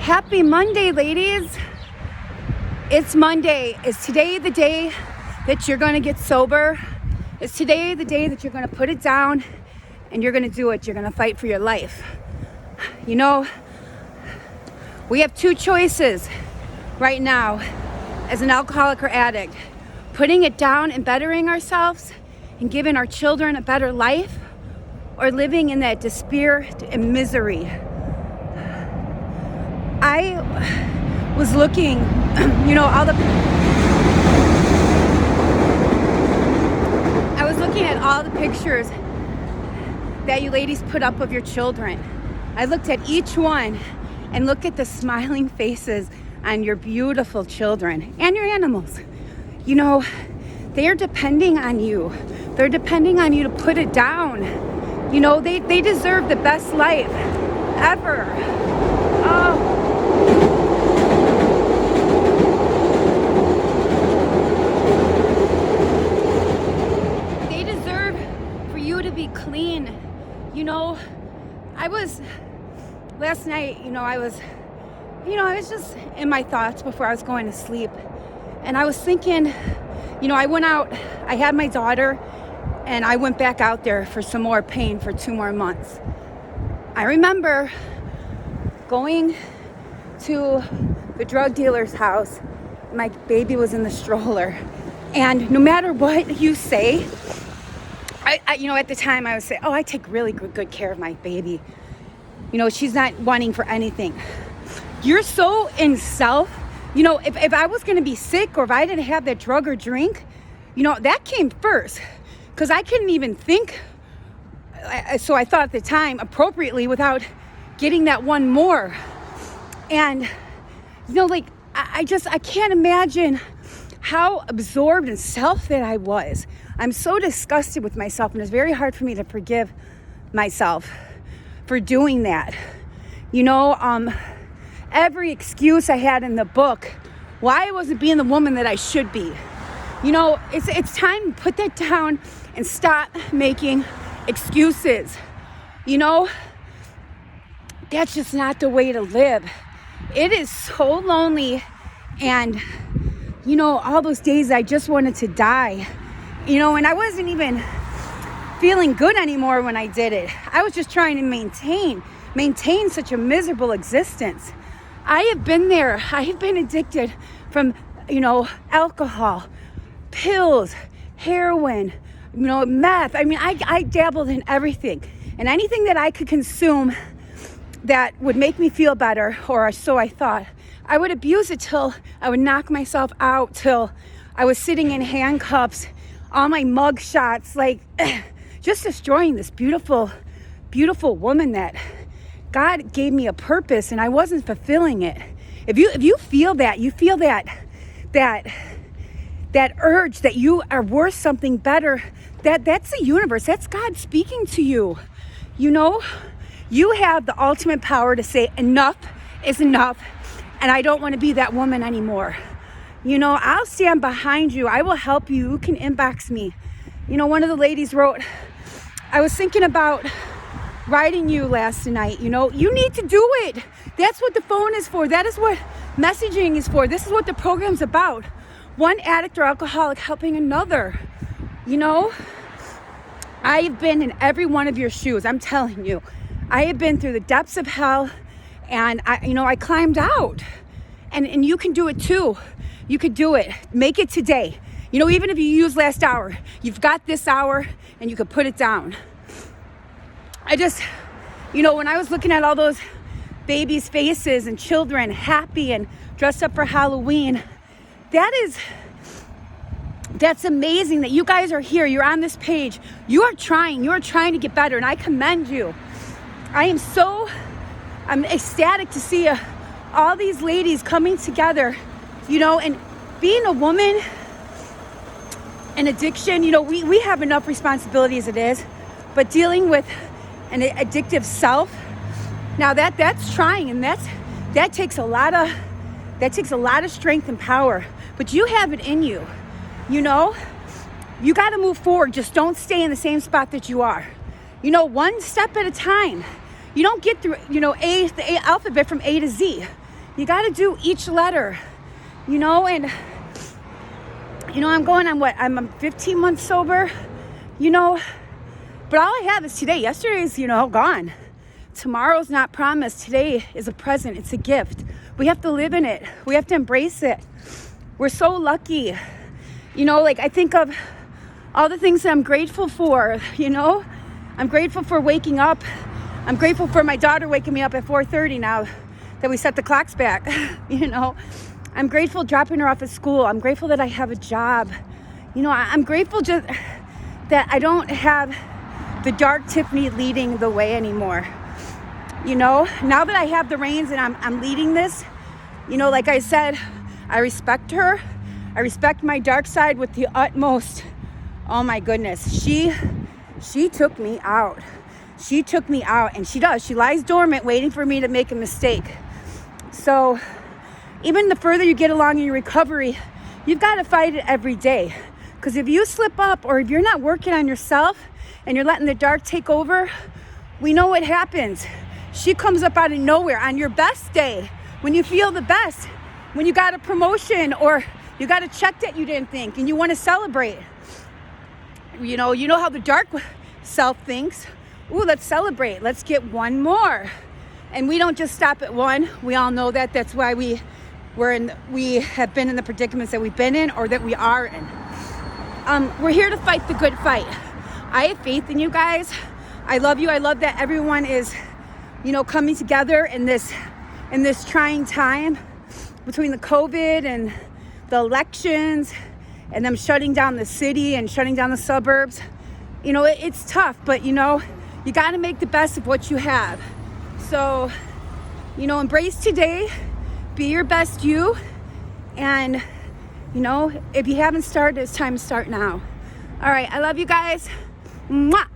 Happy Monday, ladies. It's Monday. Is today the day that you're going to get sober? Is today the day that you're going to put it down and you're going to do it? You're going to fight for your life. You know, we have two choices right now as an alcoholic or addict. Putting it down and bettering ourselves and giving our children a better life, or living in that despair and misery. I was looking, I was looking at all the pictures that you ladies put up of your children. I looked at each one and looked at the smiling faces on your beautiful children and your animals. You know, they are depending on you. They're depending on you to put it down. You know, they deserve the best life ever. Oh. They deserve for you to be clean. You know, last night, I was just in my thoughts before I was going to sleep. And I was thinking, I went out, I had my daughter, and I went back out there for some more pain for 2 more months. I remember going to the drug dealer's house. My baby was in the stroller. And no matter what you say, I at the time I would say, I take really good care of my baby. She's not wanting for anything. You're so in self. If I was going to be sick or if I didn't have that drug or drink, that came first. Because I couldn't even think, so I thought at the time, appropriately without getting that one more. And, I can't imagine how absorbed in self that I was. I'm so disgusted with myself, and it's very hard for me to forgive myself for doing that. Every excuse I had in the book, why I wasn't being the woman that I should be. It's time to put that down and stop making excuses. That's just not the way to live. It is so lonely. And, all those days I just wanted to die. And I wasn't even feeling good anymore when I did it. I was just trying to maintain such a miserable existence. I have been there. I have been addicted from, alcohol, pills, heroin, meth. I dabbled in everything. And anything that I could consume that would make me feel better, or so I thought, I would abuse it till I would knock myself out, till I was sitting in handcuffs, all my mug shots, just destroying this beautiful, beautiful woman that God gave me a purpose, and I wasn't fulfilling it. If you feel that, that urge that you are worth something better, that's the universe. That's God speaking to you. You have the ultimate power to say enough is enough, and I don't want to be that woman anymore. I'll stand behind you. I will help you. You can inbox me. One of the ladies wrote, I was thinking about writing you last night. You need to do it. That's what the phone is for. That is what messaging is for. This is what the program's about. One addict or alcoholic helping another. I've been in every one of your shoes. I'm telling you, I have been through the depths of hell, and I climbed out, and you can do it too. You could do it. Make it today. Even if you use last hour, you've got this hour, and you could put it down. I just, when I was looking at all those babies' faces and children happy and dressed up for Halloween, that's amazing that you guys are here. You're on this page. You are trying to get better, and I commend you. I'm ecstatic to see all these ladies coming together, and being a woman and addiction, we have enough responsibility as it is, but dealing with an addictive self, now that's trying, and that takes a lot of strength and power, but you have it in you. You got to move forward. Just don't stay in the same spot that you are. One step at a time. You don't get through, the alphabet from A to Z. You got to do each letter, you know, and, you know, I'm going on what? I'm 15 months sober, you know, but all I have is today. Yesterday's, you know, gone. Tomorrow's not promised. Today is a present. It's a gift. We have to live in it. We have to embrace it. We're so lucky. You know, like I think of all the things that I'm grateful for, you know. I'm grateful for waking up. I'm grateful for my daughter waking me up at 4:30 now that we set the clocks back, you know. I'm grateful dropping her off at school. I'm grateful that I have a job. You know, I'm grateful just that I don't have the dark Tiffany leading the way anymore. You know, now that I have the reins and I'm leading this, you know, like I said, I respect her. I respect my dark side with the utmost. Oh my goodness. She took me out. She took me out, and she does. She lies dormant waiting for me to make a mistake. So even the further you get along in your recovery, you've got to fight it every day. Because if you slip up, or if you're not working on yourself and you're letting the dark take over, we know what happens. She comes up out of nowhere on your best day, when you feel the best, when you got a promotion or you got a check that you didn't think and you want to celebrate. You know how the dark self thinks, ooh, let's celebrate. Let's get one more. And we don't just stop at one. We all know that. That's why we have been in the predicaments that we've been in, or that we are in. We're here to fight the good fight. I have faith in you guys. I love you. I love that everyone is, you know, coming together in this trying time between the COVID and the elections and them shutting down the city and shutting down the suburbs. You know, it's tough, but, you know, you got to make the best of what you have. So, you know, embrace today, be your best you, and, you know, if you haven't started, it's time to start now. All right, I love you guys. Mwah!